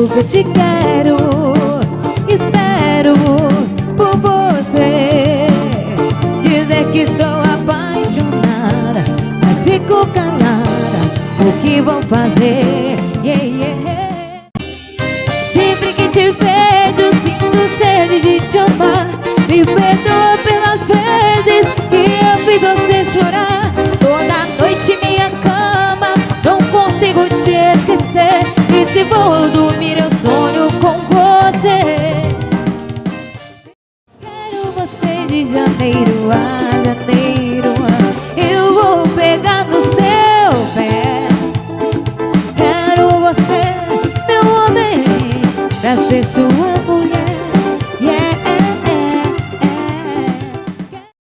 porque eu te quero. Espero por você. Dizer que estou apaixonada, mas fico calada. O que vou fazer? Yeah, yeah. Sempre que te vejo, sinto sede de te amar. Me perdoa pelas vezes que eu fiz você chorar. Toda noite minha cama, não consigo te esquecer. E se vou dormir eu sonho com você. Quero você de janeiro a janeiro. Eu vou pegar no seu pé. Quero você, meu homem, pra ser sua